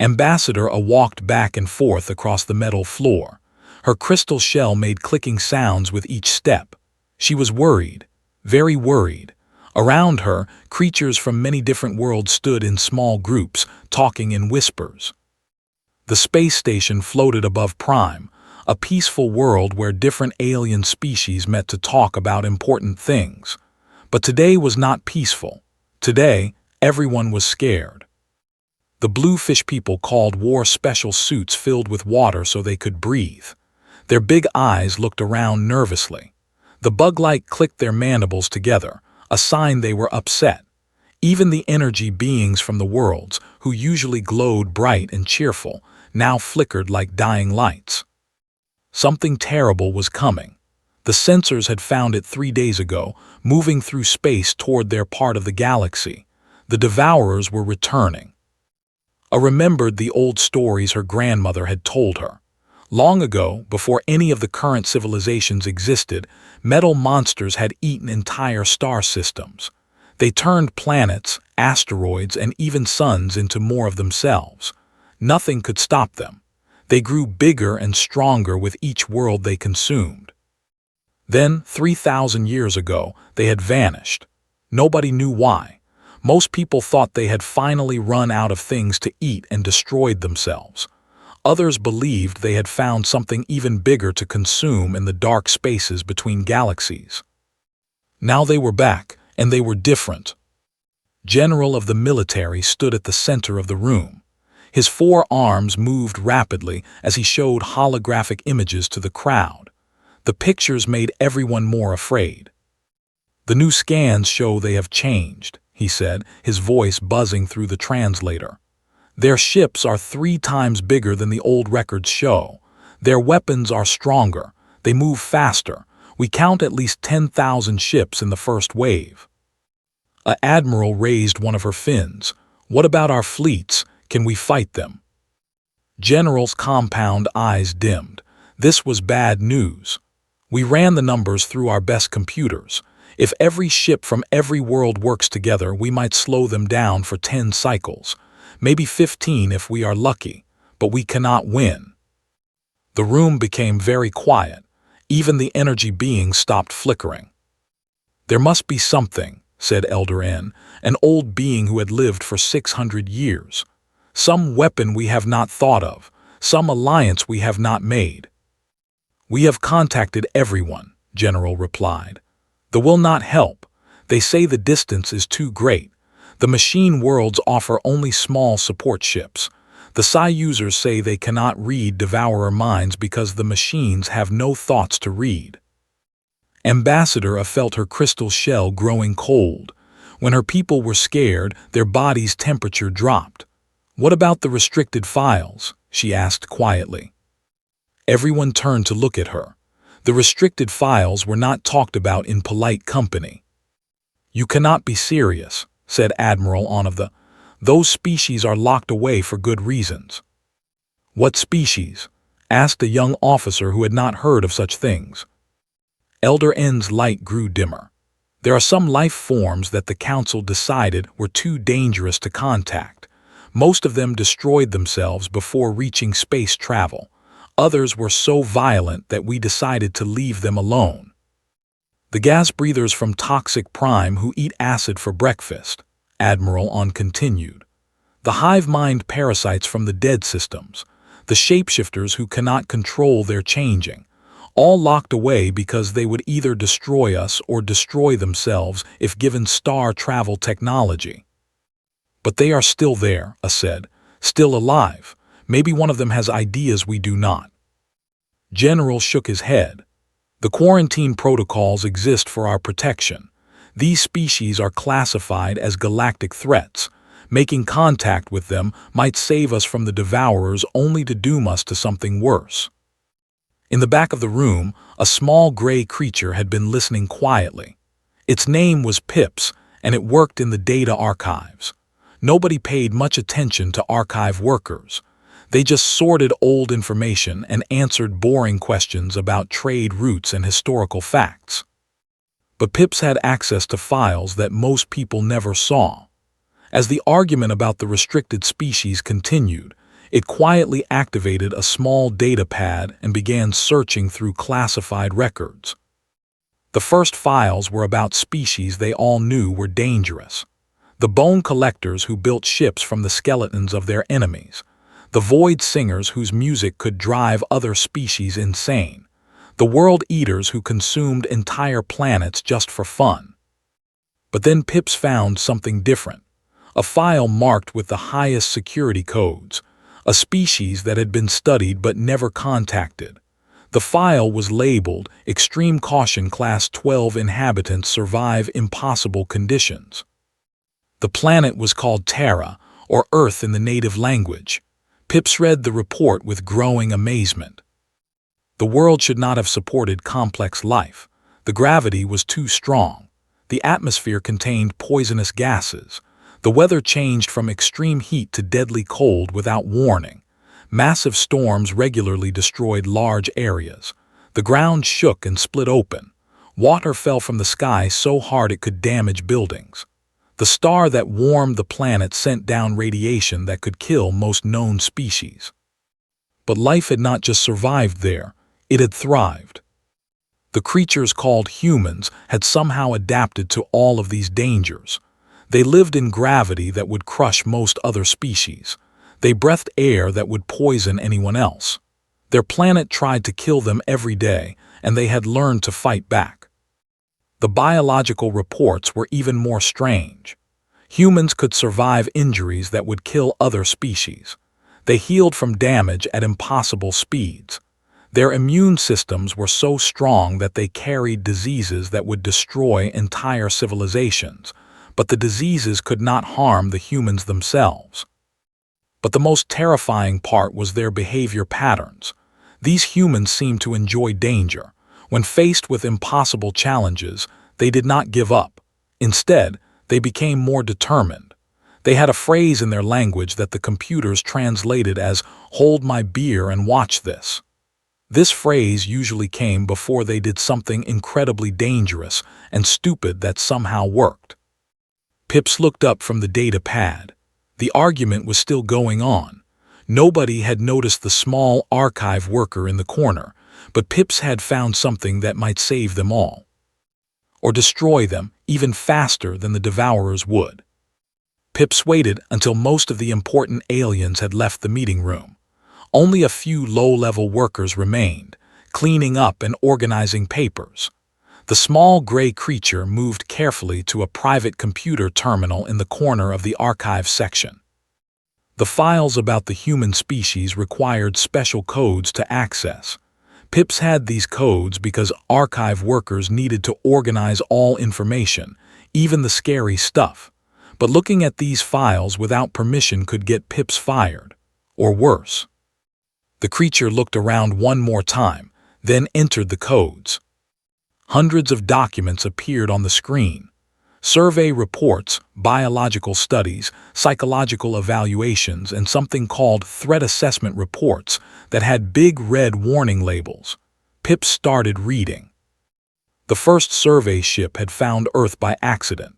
Ambassador walked back and forth across the metal floor. Her crystal shell made clicking sounds with each step. She was worried, very worried. Around her, creatures from many different worlds stood in small groups, talking in whispers. The space station floated above Prime, a peaceful world where different alien species met to talk about important things. But today was not peaceful. Today, everyone was scared. The bluefish people called wore special suits filled with water so they could breathe. Their big eyes looked around nervously. The bug-like clicked their mandibles together, a sign they were upset. Even the energy beings from the worlds, who usually glowed bright and cheerful, now flickered like dying lights. Something terrible was coming. The sensors had found it 3 days ago, moving through space toward their part of the galaxy. The Devourers were returning. Remembered the old stories her grandmother had told her. Long ago, before any of the current civilizations existed, metal monsters had eaten entire star systems. They turned planets, asteroids, and even suns into more of themselves. Nothing could stop them. They grew bigger and stronger with each world they consumed. Then, 3,000 years ago, they had vanished. Nobody knew why. Most people thought they had finally run out of things to eat and destroyed themselves. Others believed they had found something even bigger to consume in the dark spaces between galaxies. Now they were back, and they were different. General of the military stood at the center of the room. His 4 arms moved rapidly as he showed holographic images to the crowd. The pictures made everyone more afraid. "The new scans show they have changed," he said, his voice buzzing through the translator. "Their ships are 3 times bigger than the old records show. Their weapons are stronger. They move faster. We count at least 10,000 ships in the first wave." An admiral raised one of her fins. "What about our fleets? Can we fight them?" General's compound eyes dimmed. This was bad news. "We ran the numbers through our best computers. If every ship from every world works together, we might slow them down for 10 cycles. Maybe 15 if we are lucky, but we cannot win." The room became very quiet. Even the energy beings stopped flickering. "There must be something," said Elder N, an old being who had lived for 600 years. "Some weapon we have not thought of, some alliance we have not made." "We have contacted everyone," General replied. "They will not help. They say the distance is too great. The machine worlds offer only small support ships. The Psi users say they cannot read Devourer minds because the machines have no thoughts to read." Ambassador felt her crystal shell growing cold. When her people were scared, their body's temperature dropped. "What about the restricted files?" she asked quietly. Everyone turned to look at her. The restricted files were not talked about in polite company. "You cannot be serious," said Admiral On of the. "Those species are locked away for good reasons." "What species?" asked a young officer who had not heard of such things. Elder N's light grew dimmer. "There are some life forms that the Council decided were too dangerous to contact. Most of them destroyed themselves before reaching space travel. Others were so violent that we decided to leave them alone. The gas breathers from Toxic Prime who eat acid for breakfast," Admiral On continued. "The hive mind parasites from the dead systems. The shapeshifters who cannot control their changing. All locked away because they would either destroy us or destroy themselves if given star travel technology." "But they are still there," I said. "Still alive. Maybe one of them has ideas we do not." General shook his head. "The quarantine protocols exist for our protection. These species are classified as galactic threats. Making contact with them might save us from the Devourers only to doom us to something worse." In the back of the room, a small gray creature had been listening quietly. Its name was Pips, and it worked in the data archives. Nobody paid much attention to archive workers. They just sorted old information and answered boring questions about trade routes and historical facts. But Pips had access to files that most people never saw. As the argument about the restricted species continued, It quietly activated a small data pad and began searching through classified records. The first files were about species they all knew were dangerous. The bone collectors who built ships from the skeletons of their enemies. The void singers whose music could drive other species insane. The world eaters who consumed entire planets just for fun. But then Pips found something different. A file marked with the highest security codes. A species that had been studied but never contacted. The file was labeled Extreme Caution Class 12 Inhabitants Survive Impossible Conditions. The planet was called Terra, or Earth in the native language. Pips read the report with growing amazement. The world should not have supported complex life. The gravity was too strong. The atmosphere contained poisonous gases. The weather changed from extreme heat to deadly cold without warning. Massive storms regularly destroyed large areas. The ground shook and split open. Water fell from the sky so hard it could damage buildings. The star that warmed the planet sent down radiation that could kill most known species. But life had not just survived there, it had thrived. The creatures called humans had somehow adapted to all of these dangers. They lived in gravity that would crush most other species. They breathed air that would poison anyone else. Their planet tried to kill them every day, and they had learned to fight back. The biological reports were even more strange. Humans could survive injuries that would kill other species. They healed from damage at impossible speeds. Their immune systems were so strong that they carried diseases that would destroy entire civilizations, but the diseases could not harm the humans themselves. But the most terrifying part was their behavior patterns. These humans seemed to enjoy danger. When faced with impossible challenges, they did not give up. Instead, they became more determined. They had a phrase in their language that the computers translated as, "Hold my beer and watch this." This phrase usually came before they did something incredibly dangerous and stupid that somehow worked. Pips looked up from the data pad. The argument was still going on. Nobody had noticed the small archive worker in the corner, but Pips had found something that might save them all. Or destroy them even faster than the Devourers would. Pips waited until most of the important aliens had left the meeting room. Only a few low-level workers remained, cleaning up and organizing papers. The small gray creature moved carefully to a private computer terminal in the corner of the archive section. The files about the human species required special codes to access. Pips had these codes because archive workers needed to organize all information, even the scary stuff. But looking at these files without permission could get Pips fired, or worse. The creature looked around one more time, then entered the codes. Hundreds of documents appeared on the screen. Survey reports, biological studies, psychological evaluations, and something called threat assessment reports that had big red warning labels. Pip started reading. The first survey ship had found Earth by accident.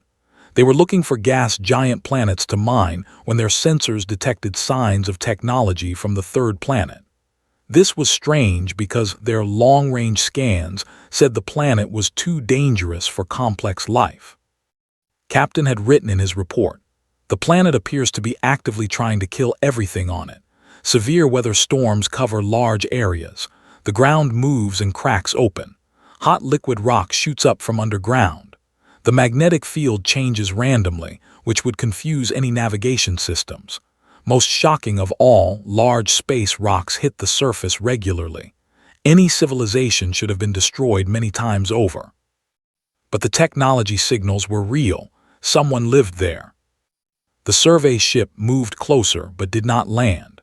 They were looking for gas giant planets to mine when their sensors detected signs of technology from the third planet. This was strange because their long-range scans said the planet was too dangerous for complex life. Captain had written in his report, "The planet appears to be actively trying to kill everything on it. Severe weather storms cover large areas. The ground moves and cracks open. Hot liquid rock shoots up from underground. The magnetic field changes randomly, which would confuse any navigation systems. Most shocking of all, large space rocks hit the surface regularly. Any civilization should have been destroyed many times over. But the technology signals were real. Someone lived there." The survey ship moved closer but did not land.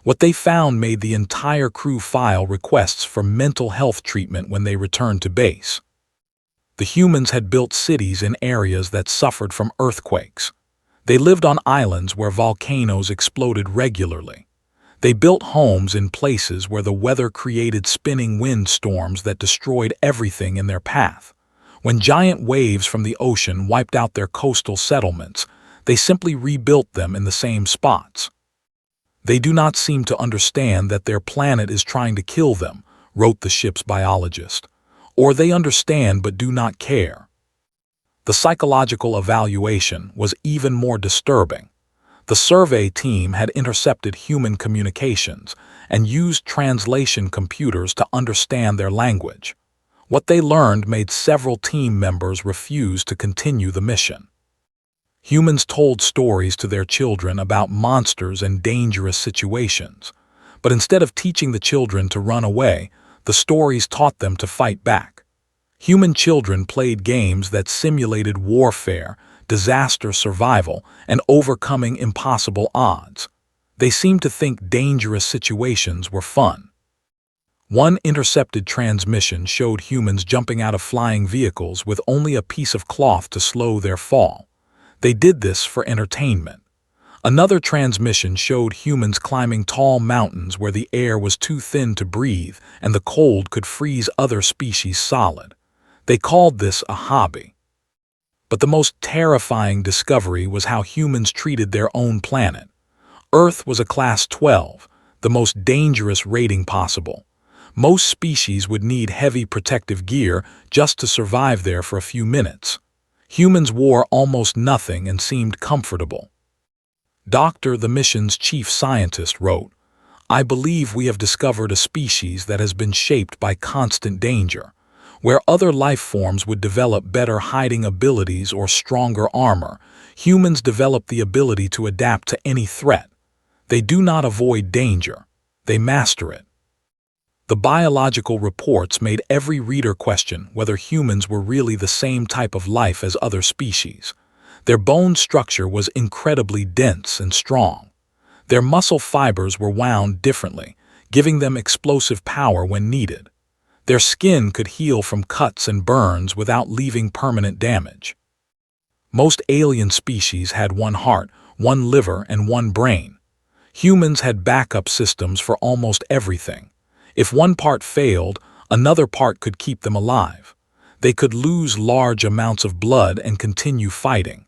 What they found made the entire crew file requests for mental health treatment when they returned to base. The humans had built cities in areas that suffered from earthquakes. They lived on islands where volcanoes exploded regularly. They built homes in places where the weather created spinning wind storms that destroyed everything in their path. When giant waves from the ocean wiped out their coastal settlements, they simply rebuilt them in the same spots. "They do not seem to understand that their planet is trying to kill them," wrote the ship's biologist. "Or they understand but do not care." The psychological evaluation was even more disturbing. The survey team had intercepted human communications and used translation computers to understand their language. What they learned made several team members refuse to continue the mission. Humans told stories to their children about monsters and dangerous situations, but instead of teaching the children to run away, the stories taught them to fight back. Human children played games that simulated warfare, disaster survival, and overcoming impossible odds. They seemed to think dangerous situations were fun. One intercepted transmission showed humans jumping out of flying vehicles with only a piece of cloth to slow their fall. They did this for entertainment. Another transmission showed humans climbing tall mountains where the air was too thin to breathe and the cold could freeze other species solid. They called this a hobby. But the most terrifying discovery was how humans treated their own planet. Earth was a Class 12, the most dangerous rating possible. Most species would need heavy protective gear just to survive there for a few minutes. Humans wore almost nothing and seemed comfortable. Dr. the mission's chief scientist wrote, "I believe we have discovered a species that has been shaped by constant danger. Where other life forms would develop better hiding abilities or stronger armor, humans develop the ability to adapt to any threat. They do not avoid danger, they master it." The biological reports made every reader question whether humans were really the same type of life as other species. Their bone structure was incredibly dense and strong. Their muscle fibers were wound differently, giving them explosive power when needed. Their skin could heal from cuts and burns without leaving permanent damage. Most alien species had one heart, one liver, and one brain. Humans had backup systems for almost everything. If one part failed, another part could keep them alive. They could lose large amounts of blood and continue fighting.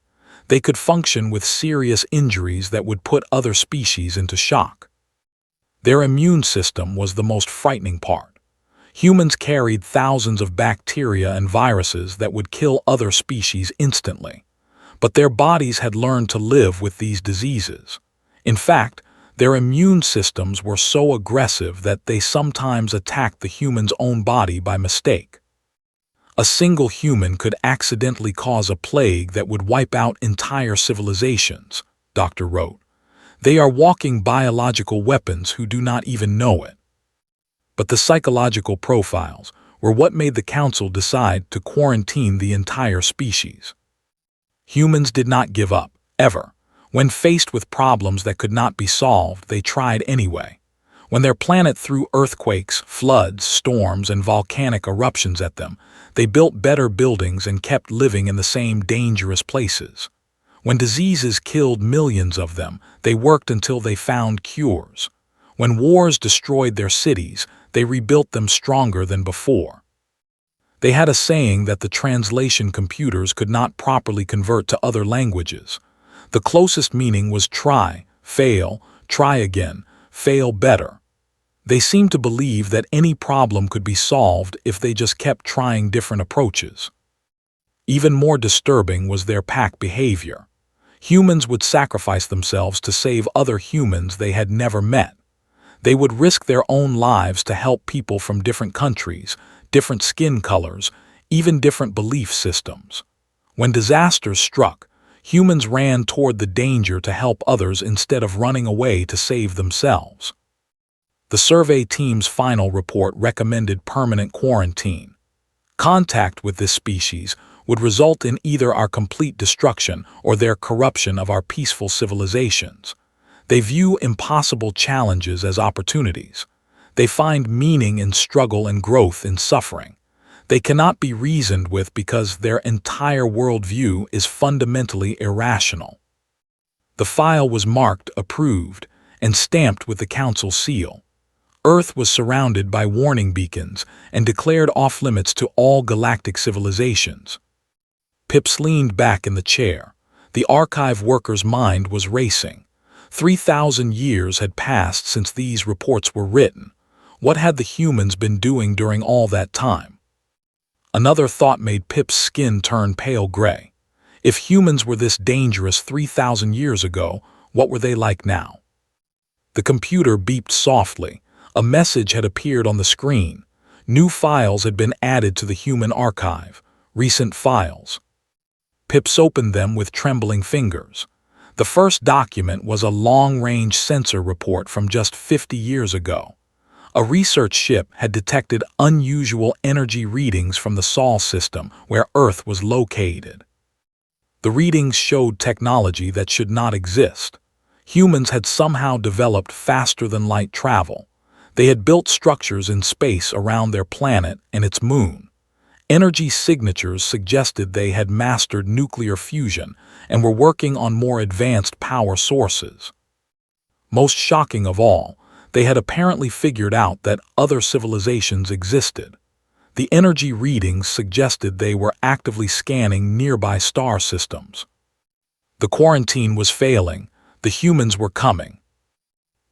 They could function with serious injuries that would put other species into shock. Their immune system was the most frightening part. Humans carried thousands of bacteria and viruses that would kill other species instantly. But their bodies had learned to live with these diseases. In fact, their immune systems were so aggressive that they sometimes attacked the human's own body by mistake. A single human could accidentally cause a plague that would wipe out entire civilizations, Dr. wrote. They are walking biological weapons who do not even know it. But the psychological profiles were what made the Council decide to quarantine the entire species. Humans did not give up, ever. When faced with problems that could not be solved, they tried anyway. When their planet threw earthquakes, floods, storms, and volcanic eruptions at them, they built better buildings and kept living in the same dangerous places. When diseases killed millions of them, they worked until they found cures. When wars destroyed their cities, they rebuilt them stronger than before. They had a saying that the translation computers could not properly convert to other languages. The closest meaning was try, fail, try again, fail better. They seemed to believe that any problem could be solved if they just kept trying different approaches. Even more disturbing was their pack behavior. Humans would sacrifice themselves to save other humans they had never met. They would risk their own lives to help people from different countries, different skin colors, even different belief systems. When disasters struck, humans ran toward the danger to help others instead of running away to save themselves. The survey team's final report recommended permanent quarantine. Contact with this species would result in either our complete destruction or their corruption of our peaceful civilizations. They view impossible challenges as opportunities. They find meaning in struggle and growth in suffering. They cannot be reasoned with because their entire worldview is fundamentally irrational. The file was marked approved and stamped with the Council seal. Earth was surrounded by warning beacons and declared off-limits to all galactic civilizations. Pips leaned back in the chair. The archive worker's mind was racing. 3,000 years had passed since these reports were written. What had the humans been doing during all that time? Another thought made Pip's skin turn pale gray. If humans were this dangerous 3,000 years ago, what were they like now? The computer beeped softly. A message had appeared on the screen. New files had been added to the human archive. Recent files. Pips opened them with trembling fingers. The first document was a long-range sensor report from just 50 years ago. A research ship had detected unusual energy readings from the Sol system where Earth was located. The readings showed technology that should not exist. Humans had somehow developed faster-than-light travel. They had built structures in space around their planet and its moon. Energy signatures suggested they had mastered nuclear fusion and were working on more advanced power sources. Most shocking of all, they had apparently figured out that other civilizations existed. The energy readings suggested they were actively scanning nearby star systems. The quarantine was failing. The humans were coming.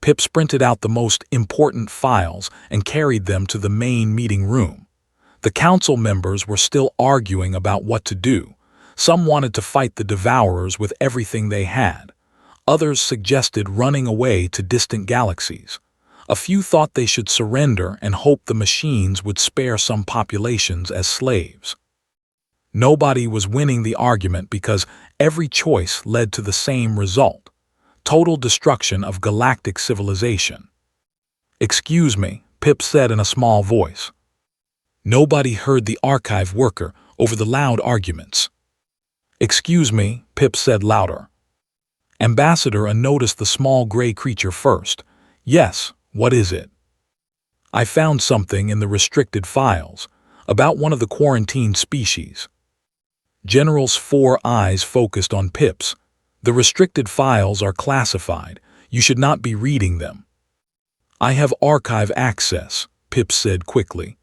Pip sprinted out the most important files and carried them to the main meeting room. The council members were still arguing about what to do. Some wanted to fight the Devourers with everything they had. Others suggested running away to distant galaxies. A few thought they should surrender and hope the machines would spare some populations as slaves. Nobody was winning the argument because every choice led to the same result: total destruction of galactic civilization. "Excuse me," Pip said in a small voice. Nobody heard the archive worker over the loud arguments. "Excuse me," Pip said louder. Ambassador noticed the small gray creature first. "Yes, what is it?" "I found something in the restricted files about one of the quarantined species." General's 4 eyes focused on Pip's. "The restricted files are classified. You should not be reading them." "I have archive access," Pip said quickly.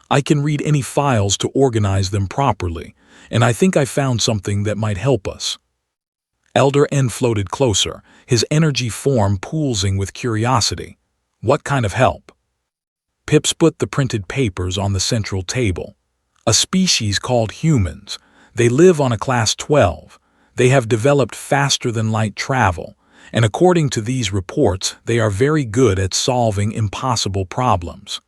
"I can read any files to organize them properly, and I think I found something that might help us." Elder N floated closer, his energy form pulsing with curiosity. "What kind of help?" Pip put the printed papers on the central table. "A species called humans. They live on a class 12. They have developed faster-than-light travel, and according to these reports, they are very good at solving impossible problems."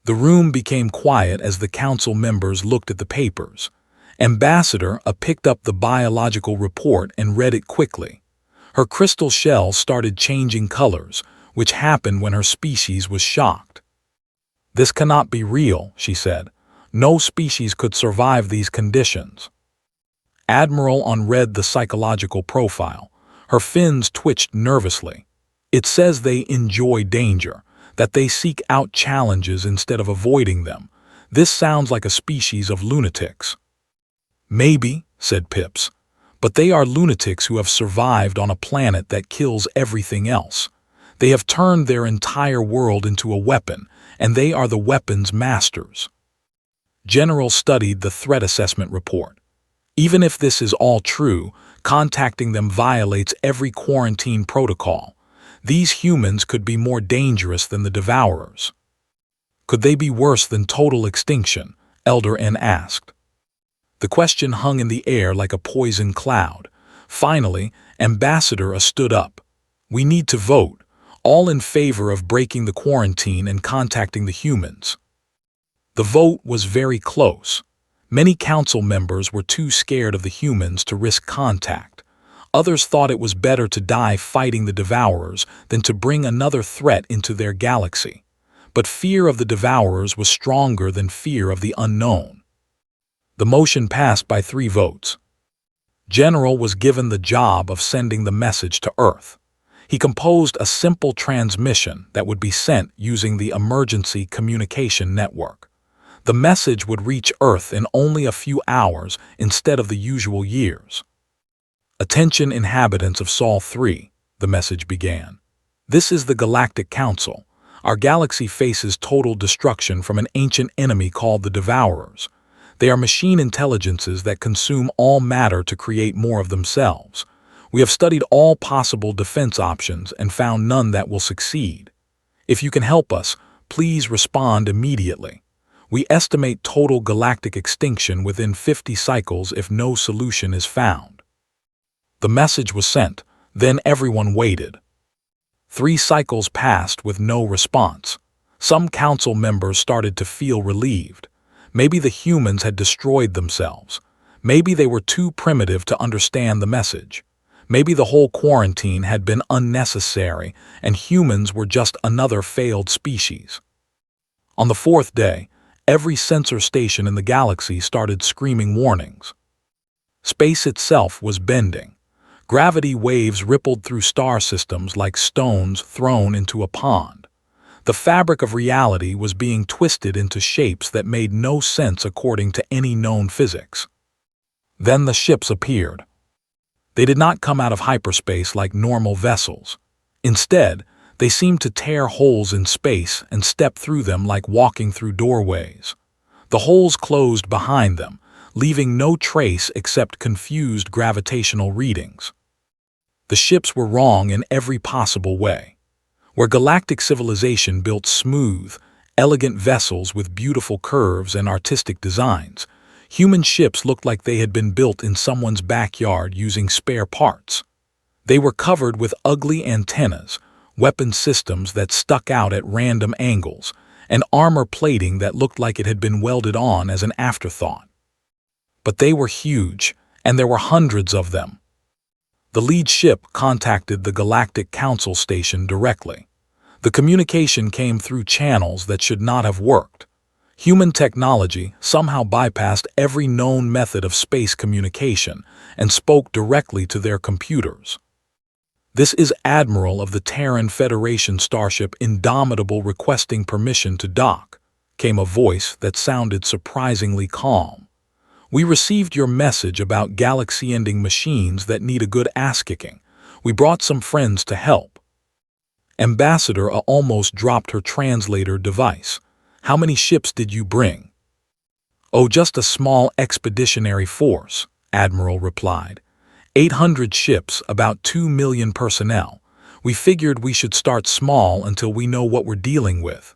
The room became quiet as the council members looked at the papers. Ambassador picked up the biological report and read it quickly. Her crystal shell started changing colors, which happened when her species was shocked. "This cannot be real," she said. "No species could survive these conditions." Admiral read the psychological profile. Her fins twitched nervously. "It says they enjoy danger, that they seek out challenges instead of avoiding them. This sounds like a species of lunatics." "Maybe," said Pips, "but they are lunatics who have survived on a planet that kills everything else. They have turned their entire world into a weapon, and they are the weapon's masters." General studied the threat assessment report. "Even if this is all true, contacting them violates every quarantine protocol. These humans could be more dangerous than the Devourers." "Could they be worse than total extinction?" Elder N asked. The question hung in the air like a poison cloud. Finally, Ambassador stood up. "We need to vote. All in favor of breaking the quarantine and contacting the humans." The vote was very close. Many council members were too scared of the humans to risk contact. Others thought it was better to die fighting the Devourers than to bring another threat into their galaxy. But fear of the Devourers was stronger than fear of the unknown. The motion passed by 3 votes. General was given the job of sending the message to Earth. He composed a simple transmission that would be sent using the emergency communication network. The message would reach Earth in only a few hours instead of the usual years. "Attention inhabitants of Sol 3, the message began. "This is the Galactic Council. Our galaxy faces total destruction from an ancient enemy called the Devourers. They are machine intelligences that consume all matter to create more of themselves. We have studied all possible defense options and found none that will succeed. If you can help us, please respond immediately. We estimate total galactic extinction within 50 cycles if no solution is found." The message was sent, then everyone waited. 3 cycles passed with no response. Some council members started to feel relieved. Maybe the humans had destroyed themselves. Maybe they were too primitive to understand the message. Maybe the whole quarantine had been unnecessary and humans were just another failed species. On the 4th day, every sensor station in the galaxy started screaming warnings. Space itself was bending. Gravity waves rippled through star systems like stones thrown into a pond. The fabric of reality was being twisted into shapes that made no sense according to any known physics. Then the ships appeared. They did not come out of hyperspace like normal vessels. Instead, they seemed to tear holes in space and step through them like walking through doorways. The holes closed behind them, leaving no trace except confused gravitational readings. The ships were wrong in every possible way. Where galactic civilization built smooth, elegant vessels with beautiful curves and artistic designs, human ships looked like they had been built in someone's backyard using spare parts. They were covered with ugly antennas, weapon systems that stuck out at random angles, and armor plating that looked like it had been welded on as an afterthought. But they were huge, and there were hundreds of them. The lead ship contacted the Galactic Council station directly. The communication came through channels that should not have worked. Human technology somehow bypassed every known method of space communication and spoke directly to their computers. "This is Admiral of the Terran Federation starship Indomitable requesting permission to dock," came a voice that sounded surprisingly calm. "We received your message about galaxy-ending machines that need a good ass-kicking. We brought some friends to help." Ambassador almost dropped her translator device. "How many ships did you bring?" "Oh, just a small expeditionary force," Admiral replied. 800 ships, about 2 million personnel. We figured we should start small until we know what we're dealing with."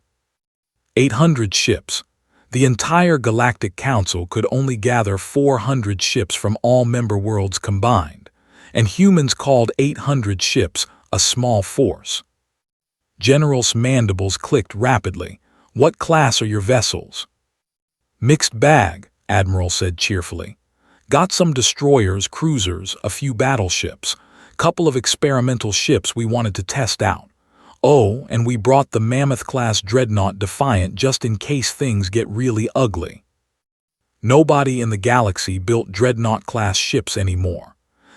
800 ships. The entire Galactic Council could only gather 400 ships from all member worlds combined, and humans called 800 ships a small force. General's mandibles clicked rapidly. "What class are your vessels?" "Mixed bag," Admiral said cheerfully. "Got some destroyers, cruisers, a few battleships, couple of experimental ships we wanted to test out. Oh, and we brought the Mammoth-class Dreadnought Defiant just in case things get really ugly." Nobody in the galaxy built Dreadnought-class ships anymore.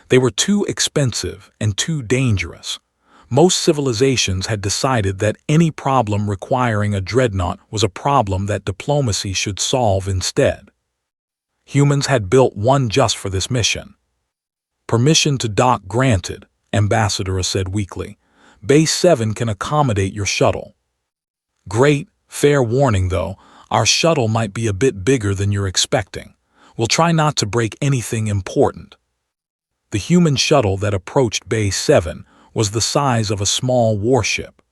They were too expensive and too dangerous. Most civilizations had decided that any problem requiring a dreadnought was a problem that diplomacy should solve instead. Humans had built one just for this mission. "Permission to dock granted," Ambassador said weakly. "Base 7 can accommodate your shuttle." "Great, fair warning though, our shuttle might be a bit bigger than you're expecting. We'll try not to break anything important." The human shuttle that approached Base 7 was the size of a small warship.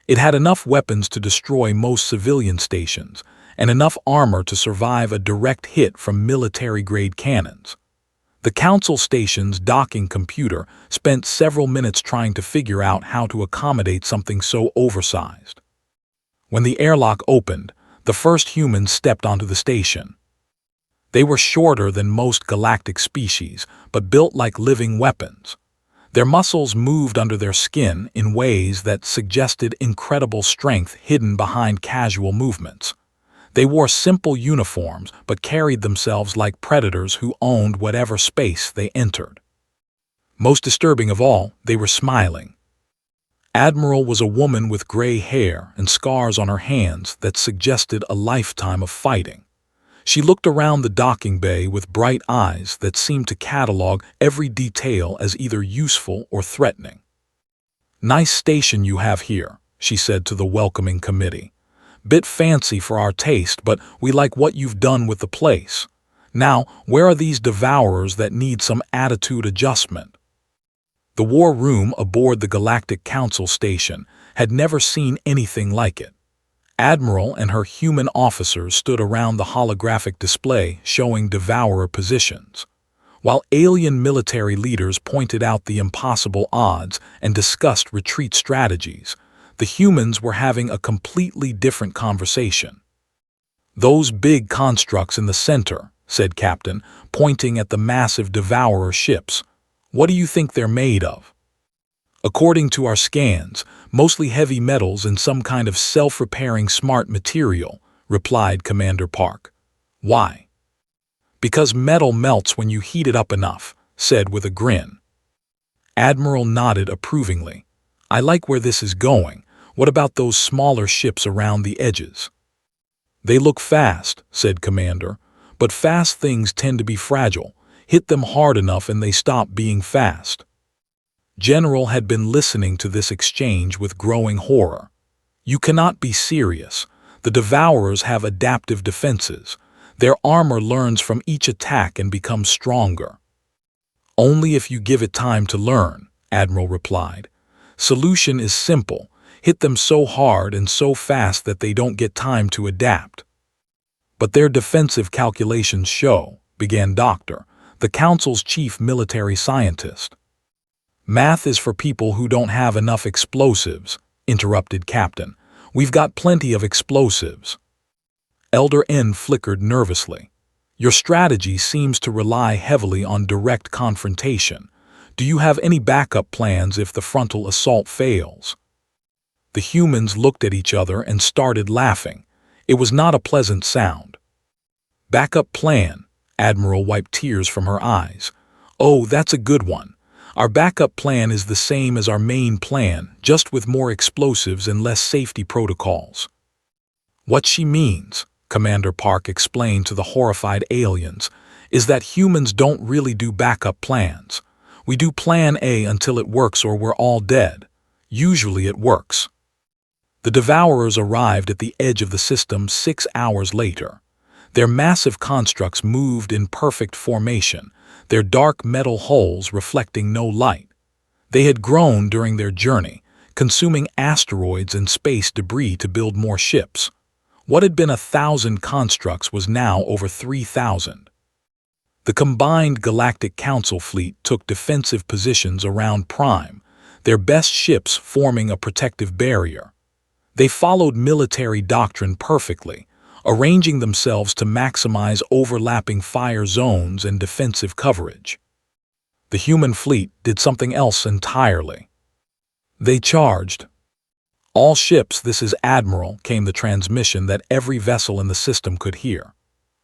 It had enough weapons to destroy most civilian stations, and enough armor to survive a direct hit from military-grade cannons. The Council station's docking computer spent several minutes trying to figure out how to accommodate something so oversized. When the airlock opened, the first humans stepped onto the station. They were shorter than most galactic species, but built like living weapons. Their muscles moved under their skin in ways that suggested incredible strength hidden behind casual movements. They wore simple uniforms but carried themselves like predators who owned whatever space they entered. Most disturbing of all, they were smiling. Admiral was a woman with gray hair and scars on her hands that suggested a lifetime of fighting. She looked around the docking bay with bright eyes that seemed to catalog every detail as either useful or threatening. "Nice station you have here," she said to the welcoming committee. "Bit fancy for our taste, but we like what you've done with the place. Now, where are these devourers that need some attitude adjustment?" The war room aboard the Galactic Council station had never seen anything like it. Admiral and her human officers stood around the holographic display showing devourer positions, while alien military leaders pointed out the impossible odds and discussed retreat strategies. The humans were having a completely different conversation. "Those big constructs in the center," said Captain, pointing at the massive devourer ships. "What do you think they're made of?" "According to our scans, mostly heavy metals and some kind of self-repairing smart material," replied Commander Park. "Why?" "Because metal melts when you heat it up enough," said with a grin. Admiral nodded approvingly. "I like where this is going. What about those smaller ships around the edges?" "They look fast," said Commander, "but fast things tend to be fragile. Hit them hard enough and they stop being fast." General had been listening to this exchange with growing horror. "You cannot be serious. The Devourers have adaptive defenses. Their armor learns from each attack and becomes stronger." "Only if you give it time to learn," Admiral replied. "Solution is simple. Hit them so hard and so fast that they don't get time to adapt." "But their defensive calculations show," began Doctor, the Council's chief military scientist. "Math is for people who don't have enough explosives," interrupted Captain. "We've got plenty of explosives." Elder N flickered nervously. "Your strategy seems to rely heavily on direct confrontation. Do you have any backup plans if the frontal assault fails?" The humans looked at each other and started laughing. It was not a pleasant sound. "Backup plan?" Admiral wiped tears from her eyes. "Oh, that's a good one. Our backup plan is the same as our main plan, just with more explosives and less safety protocols." "What she means," Commander Park explained to the horrified aliens, "is that humans don't really do backup plans. We do plan A until it works or we're all dead. Usually it works." The Devourers arrived at the edge of the system 6 hours later. Their massive constructs moved in perfect formation, their dark metal hulls reflecting no light. They had grown during their journey, consuming asteroids and space debris to build more ships. What had been 1,000 constructs was now over 3,000. The combined Galactic Council fleet took defensive positions around Prime, their best ships forming a protective barrier. They followed military doctrine perfectly, arranging themselves to maximize overlapping fire zones and defensive coverage. The human fleet did something else entirely. They charged. "All ships, this is Admiral," came the transmission that every vessel in the system could hear.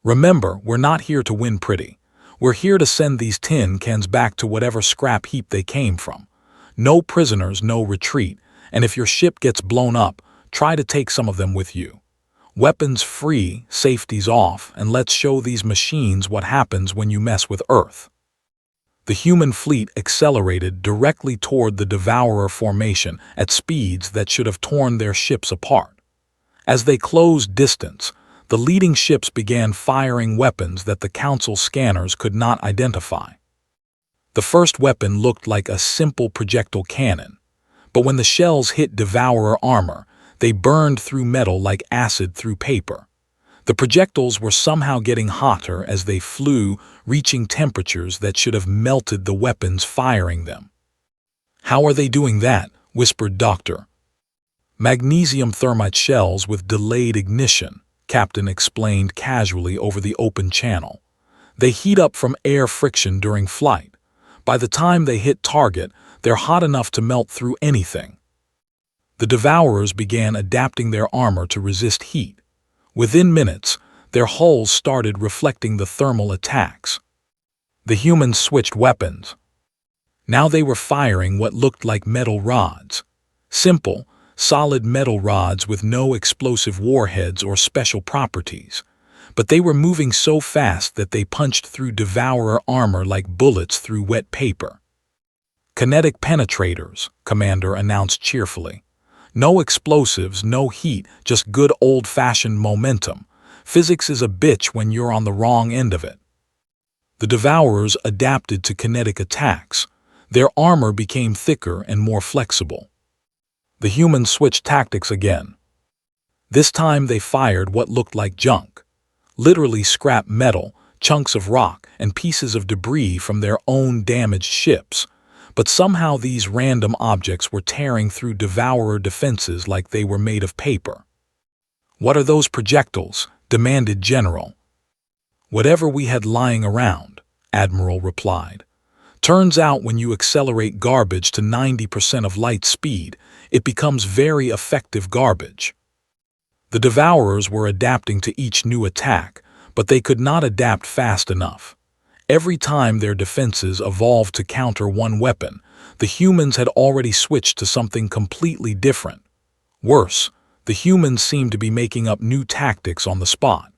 "Remember, we're not here to win pretty. We're here to send these tin cans back to whatever scrap heap they came from. No prisoners, no retreat, and if your ship gets blown up, try to take some of them with you. Weapons free, safety's off, and let's show these machines what happens when you mess with Earth." The human fleet accelerated directly toward the Devourer formation at speeds that should have torn their ships apart. As they closed distance, the leading ships began firing weapons that the Council scanners could not identify. The first weapon looked like a simple projectile cannon, but when the shells hit Devourer armor, they burned through metal like acid through paper. The projectiles were somehow getting hotter as they flew, reaching temperatures that should have melted the weapons firing them. "How are they doing that?" whispered Doctor. "Magnesium thermite shells with delayed ignition," Captain explained casually over the open channel. "They heat up from air friction during flight. By the time they hit target, they're hot enough to melt through anything." The Devourers began adapting their armor to resist heat. Within minutes, their hulls started reflecting the thermal attacks. The humans switched weapons. Now they were firing what looked like metal rods. Simple, solid metal rods with no explosive warheads or special properties. But they were moving so fast that they punched through Devourer armor like bullets through wet paper. "Kinetic penetrators," Commander announced cheerfully. "No explosives, no heat, just good old-fashioned momentum. Physics is a bitch when you're on the wrong end of it." The Devourers adapted to kinetic attacks. Their armor became thicker and more flexible. The humans switched tactics again. This time they fired what looked like junk, literally scrap metal, chunks of rock, and pieces of debris from their own damaged ships. But somehow these random objects were tearing through Devourer defenses like they were made of paper. "What are those projectiles?" demanded General. "Whatever we had lying around," Admiral replied. "Turns out when you accelerate garbage to 90% of light speed, it becomes very effective garbage." The Devourers were adapting to each new attack, but they could not adapt fast enough. Every time their defenses evolved to counter one weapon, the humans had already switched to something completely different. Worse, the humans seemed to be making up new tactics on the spot.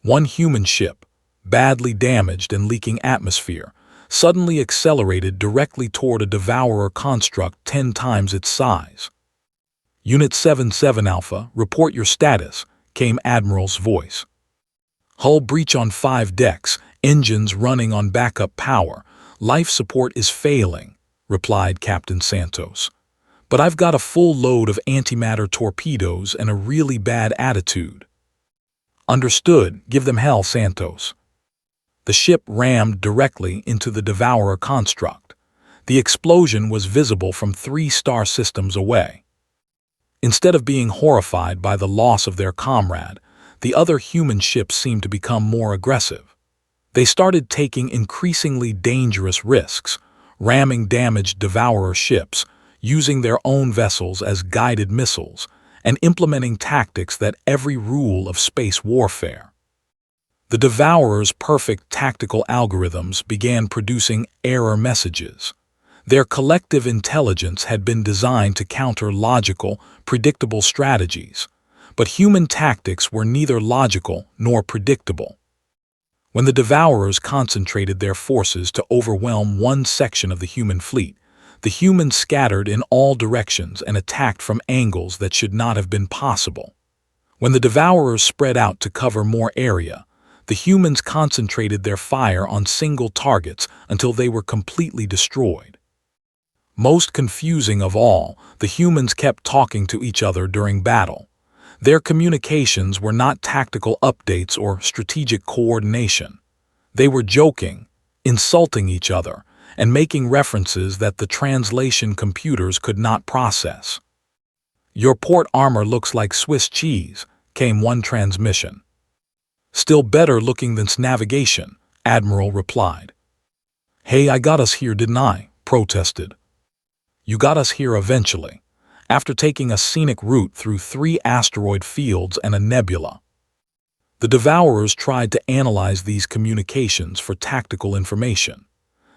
One human ship, badly damaged and leaking atmosphere, suddenly accelerated directly toward a Devourer construct 10 times its size. "Unit 77 Alpha, report your status," came Admiral's voice. "Hull breach on 5 decks, engines running on backup power. Life support is failing," replied Captain Santos. "But I've got a full load of antimatter torpedoes and a really bad attitude." "Understood. Give them hell, Santos." The ship rammed directly into the Devourer construct. The explosion was visible from 3 star systems away. Instead of being horrified by the loss of their comrade, the other human ships seemed to become more aggressive. They started taking increasingly dangerous risks, ramming damaged Devourer ships, using their own vessels as guided missiles, and implementing tactics that every rule of space warfare. The Devourers' perfect tactical algorithms began producing error messages. Their collective intelligence had been designed to counter logical, predictable strategies, but human tactics were neither logical nor predictable. When the Devourers concentrated their forces to overwhelm one section of the human fleet, the humans scattered in all directions and attacked from angles that should not have been possible. When the Devourers spread out to cover more area, the humans concentrated their fire on single targets until they were completely destroyed. Most confusing of all, the humans kept talking to each other during battle. Their communications were not tactical updates or strategic coordination. They were joking, insulting each other, and making references that the translation computers could not process. "Your port armor looks like Swiss cheese," came one transmission. "Still better looking than navigation," Admiral replied. "Hey, I got us here, didn't I?" protested. "You got us here eventually, after taking a scenic route through 3 asteroid fields and a nebula." The Devourers tried to analyze these communications for tactical information.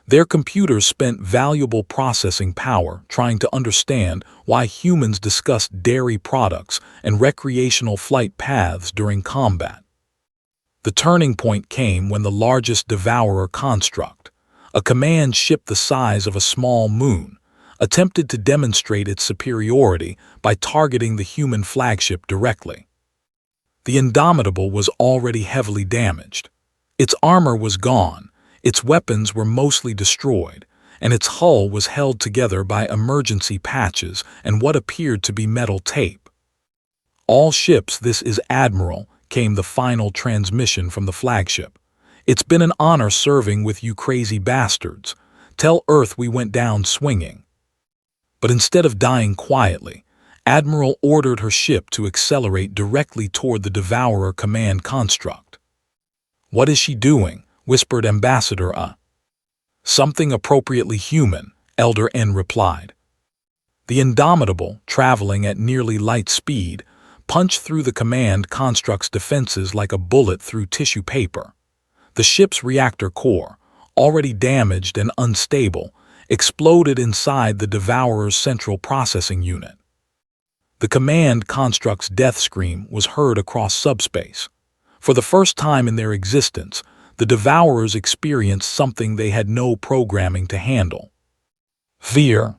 Their computers spent valuable processing power trying to understand why humans discussed dairy products and recreational flight paths during combat. The turning point came when the largest Devourer construct, a command ship the size of a small moon, attempted to demonstrate its superiority by targeting the human flagship directly. The Indomitable was already heavily damaged. Its armor was gone, its weapons were mostly destroyed, and its hull was held together by emergency patches and what appeared to be metal tape. "All ships, this is Admiral," came the final transmission from the flagship. "It's been an honor serving with you crazy bastards. Tell Earth we went down swinging." But instead of dying quietly, Admiral ordered her ship to accelerate directly toward the Devourer command construct. "What is she doing?" whispered Ambassador "Something appropriately human," Elder N replied. The Indomitable, traveling at nearly light speed, punched through the command construct's defenses like a bullet through tissue paper. The ship's reactor core, already damaged and unstable, exploded inside the Devourer's central processing unit. The command construct's death scream was heard across subspace. For the first time in their existence, the Devourers experienced something they had no programming to handle: fear.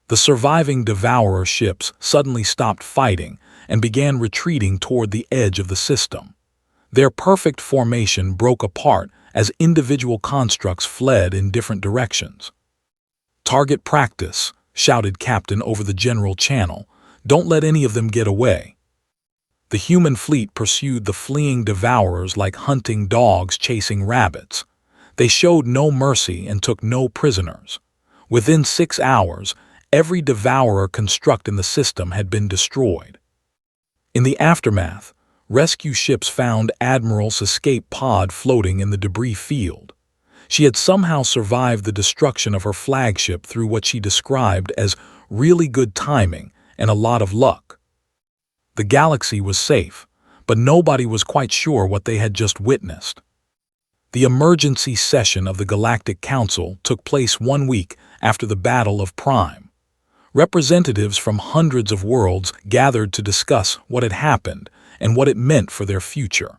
The surviving Devourer ships suddenly stopped fighting and began retreating toward the edge of the system. Their perfect formation broke apart as individual constructs fled in different directions. "Target practice," shouted Captain over the general channel. "Don't let any of them get away." The human fleet pursued the fleeing devourers like hunting dogs chasing rabbits. They showed no mercy and took no prisoners. Within 6 hours, every devourer construct in the system had been destroyed. In the aftermath, rescue ships found Admiral's escape pod floating in the debris field. She had somehow survived the destruction of her flagship through what she described as really good timing and a lot of luck. The galaxy was safe, but nobody was quite sure what they had just witnessed. The emergency session of the Galactic Council took place 1 week after the Battle of Prime. Representatives from hundreds of worlds gathered to discuss what had happened and what it meant for their future.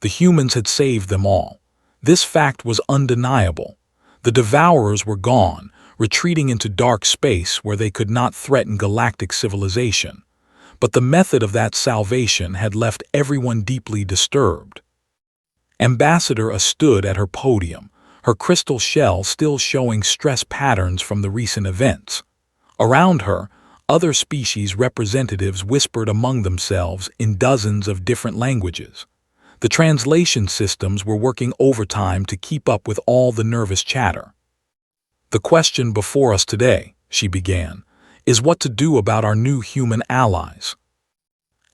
The humans had saved them all. This fact was undeniable. The devourers were gone, retreating into dark space where they could not threaten galactic civilization. But the method of that salvation had left everyone deeply disturbed. Ambassador stood at her podium, her crystal shell still showing stress patterns from the recent events. Around her, other species representatives whispered among themselves in dozens of different languages. The translation systems were working overtime to keep up with all the nervous chatter. "The question before us today," she began, "is what to do about our new human allies."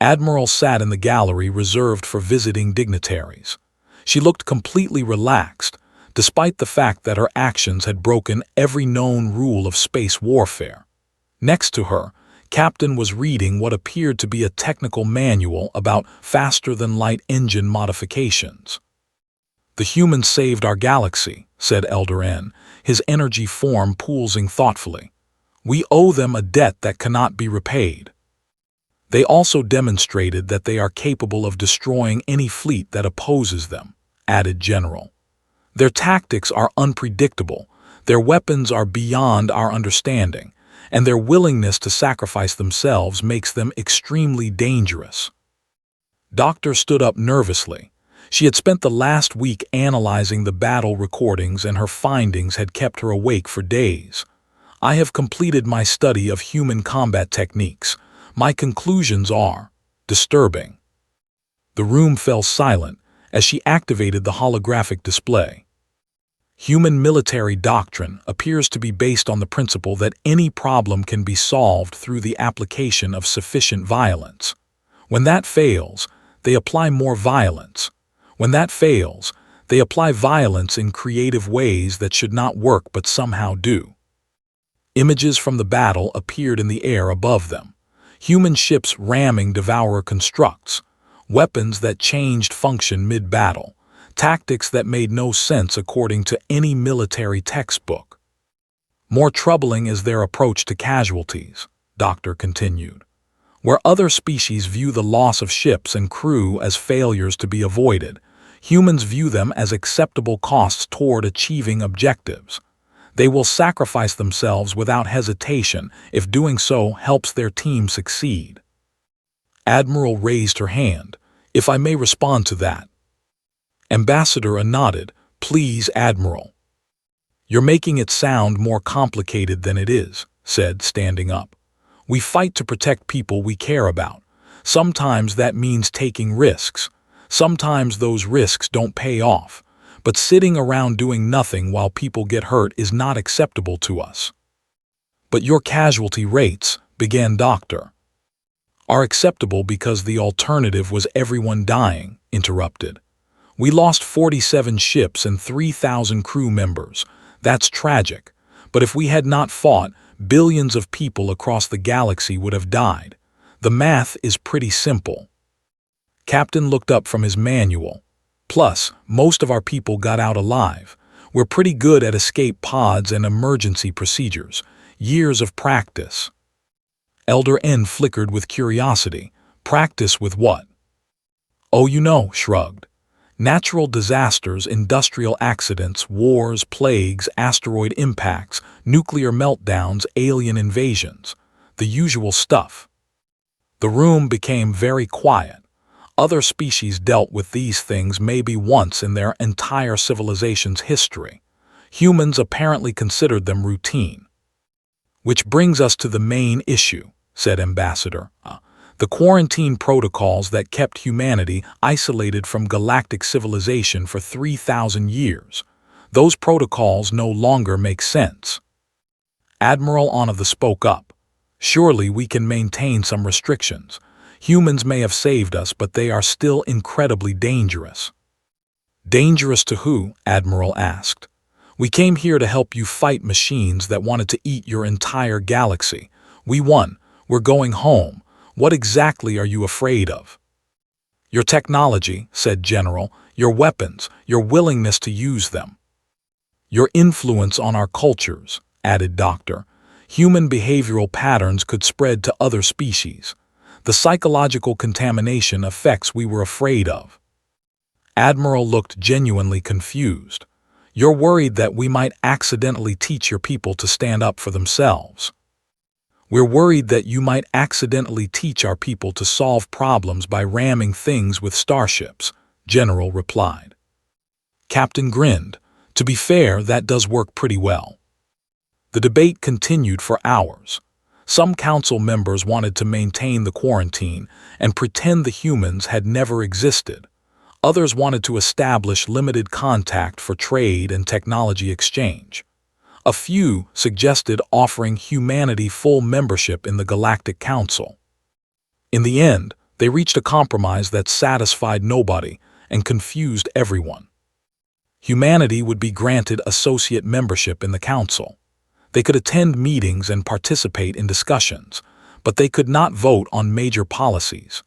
Admiral sat in the gallery reserved for visiting dignitaries. She looked completely relaxed, despite the fact that her actions had broken every known rule of space warfare. Next to her, Captain was reading what appeared to be a technical manual about faster-than-light engine modifications. "The humans saved our galaxy," said Elder N, his energy form pulsing thoughtfully. "We owe them a debt that cannot be repaid. They also demonstrated that they are capable of destroying any fleet that opposes them," added General. "Their tactics are unpredictable, their weapons are beyond our understanding, and their willingness to sacrifice themselves makes them extremely dangerous." Doctor stood up nervously. She had spent the last week analyzing the battle recordings and her findings had kept her awake for days. "I have completed my study of human combat techniques. My conclusions are disturbing." The room fell silent as she activated the holographic display. Human military doctrine appears to be based on the principle that any problem can be solved through the application of sufficient violence. When that fails, they apply more violence. When that fails, they apply violence in creative ways that should not work but somehow do. Images from the battle appeared in the air above them. Human ships ramming devourer constructs, weapons that changed function mid-battle, tactics that made no sense according to any military textbook. "More troubling is their approach to casualties," Doctor continued. "Where other species view the loss of ships and crew as failures to be avoided, humans view them as acceptable costs toward achieving objectives. They will sacrifice themselves without hesitation if doing so helps their team succeed." Admiral raised her hand. "If I may respond to that." Ambassador nodded. "Please, Admiral." "You're making it sound more complicated than it is," said, standing up. "We fight to protect people we care about. Sometimes that means taking risks. Sometimes those risks don't pay off. But sitting around doing nothing while people get hurt is not acceptable to us." "But your casualty rates," began Doctor. "Are acceptable because the alternative was everyone dying," interrupted. "We lost 47 ships and 3,000 crew members. That's tragic. But if we had not fought, billions of people across the galaxy would have died. The math is pretty simple." Captain looked up from his manual. "Plus, most of our people got out alive. We're pretty good at escape pods and emergency procedures. Years of practice." Elder N flickered with curiosity. "Practice with what?" "Oh, you know," shrugged. "Natural disasters, industrial accidents, wars, plagues, asteroid impacts, nuclear meltdowns, alien invasions. The usual stuff." The room became very quiet. Other species dealt with these things maybe once in their entire civilization's history. Humans apparently considered them routine. "Which brings us to the main issue," said Ambassador. "The quarantine protocols that kept humanity isolated from galactic civilization for 3,000 years. Those protocols no longer make sense." Admiral Onatha spoke up. "Surely we can maintain some restrictions. Humans may have saved us, but they are still incredibly dangerous." "Dangerous to who?" Admiral asked. "We came here to help you fight machines that wanted to eat your entire galaxy. We won. We're going home. What exactly are you afraid of?" "Your technology," said General, "your weapons, your willingness to use them." "Your influence on our cultures," added Doctor. "Human behavioral patterns could spread to other species. The psychological contamination effects we were afraid of." Admiral looked genuinely confused. "You're worried that we might accidentally teach your people to stand up for themselves." "We're worried that you might accidentally teach our people to solve problems by ramming things with starships," General replied. Captain grinned. "To be fair, that does work pretty well." The debate continued for hours. Some council members wanted to maintain the quarantine and pretend the humans had never existed. Others wanted to establish limited contact for trade and technology exchange. A few suggested offering humanity full membership in the Galactic Council. In the end, they reached a compromise that satisfied nobody and confused everyone. Humanity would be granted associate membership in the Council. They could attend meetings and participate in discussions, but they could not vote on major policies.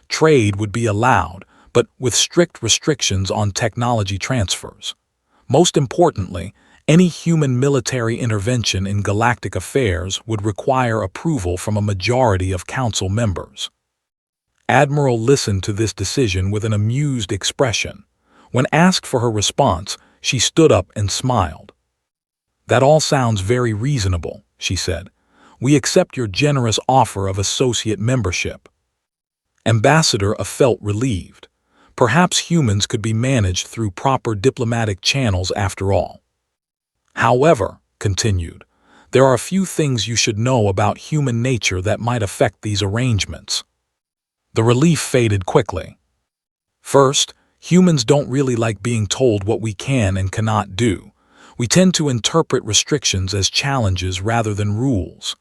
Trade would be allowed, but with strict restrictions on technology transfers. Most importantly, any human military intervention in galactic affairs would require approval from a majority of council members. Admiral listened to this decision with an amused expression. When asked for her response, she stood up and smiled. "That all sounds very reasonable," she said. "We accept your generous offer of associate membership." Ambassador felt relieved. Perhaps humans could be managed through proper diplomatic channels after all. "However," continued, "there are a few things you should know about human nature that might affect these arrangements." The relief faded quickly. "First, humans don't really like being told what we can and cannot do. We tend to interpret restrictions as challenges rather than rules.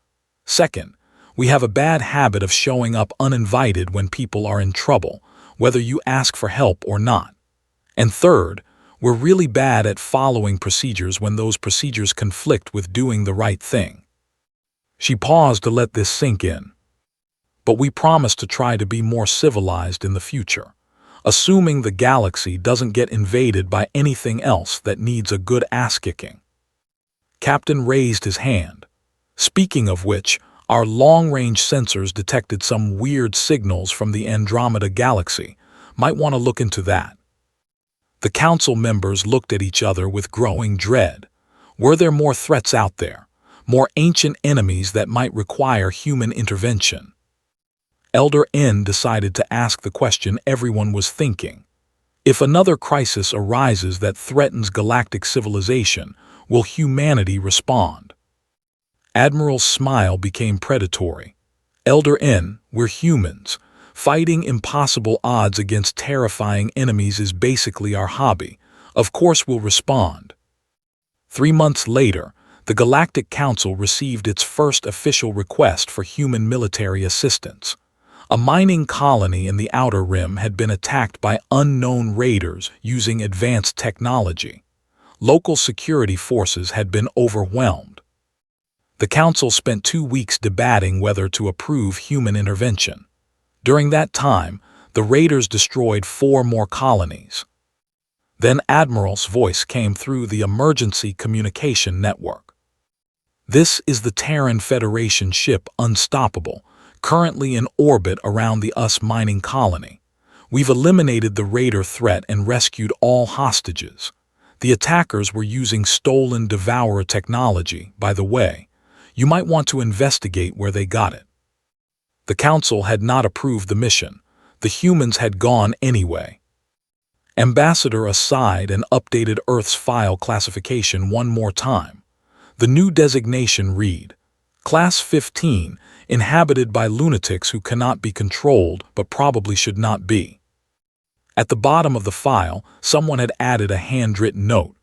Second, we have a bad habit of showing up uninvited when people are in trouble, whether you ask for help or not. And third, we're really bad at following procedures when those procedures conflict with doing the right thing." She paused to let this sink in. "But we promise to try to be more civilized in the future, assuming the galaxy doesn't get invaded by anything else that needs a good ass-kicking." Captain raised his hand. "Speaking of which, our long-range sensors detected some weird signals from the Andromeda galaxy. Might want to look into that." The council members looked at each other with growing dread. Were there more threats out there? More ancient enemies that might require human intervention? Elder N decided to ask the question everyone was thinking. If another crisis arises that threatens galactic civilization, will humanity respond? Admiral's smile became predatory. "Elder N, we're humans. Fighting impossible odds against terrifying enemies is basically our hobby. Of course we'll respond." 3 months later, the Galactic Council received its first official request for human military assistance. A mining colony in the Outer Rim had been attacked by unknown raiders using advanced technology. Local security forces had been overwhelmed. The Council spent 2 weeks debating whether to approve human intervention. During that time, the raiders destroyed 4 more colonies. Then Admiral's voice came through the emergency communication network. "This is the Terran Federation ship Unstoppable, currently in orbit around the US mining colony. We've eliminated the raider threat and rescued all hostages. The attackers were using stolen Devourer technology, by the way. You might want to investigate where they got it." The Council had not approved the mission. The humans had gone anyway. Ambassador aside and updated Earth's file classification one more time. The new designation read, Class 15, inhabited by lunatics who cannot be controlled but probably should not be. At the bottom of the file, someone had added a handwritten note.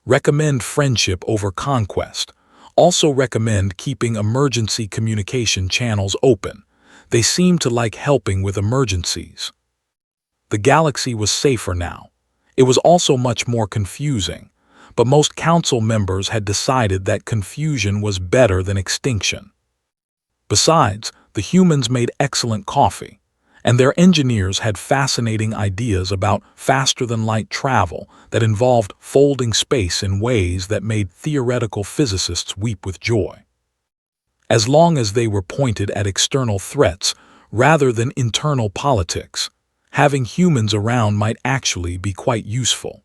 Recommend friendship over conquest. Also recommend keeping emergency communication channels open. They seem to like helping with emergencies. The galaxy was safer now. It was also much more confusing, but most council members had decided that confusion was better than extinction. Besides, the humans made excellent coffee, and their engineers had fascinating ideas about faster-than-light travel that involved folding space in ways that made theoretical physicists weep with joy. As long as they were pointed at external threats rather than internal politics, having humans around might actually be quite useful.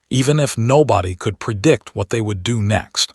Even if nobody could predict what they would do next.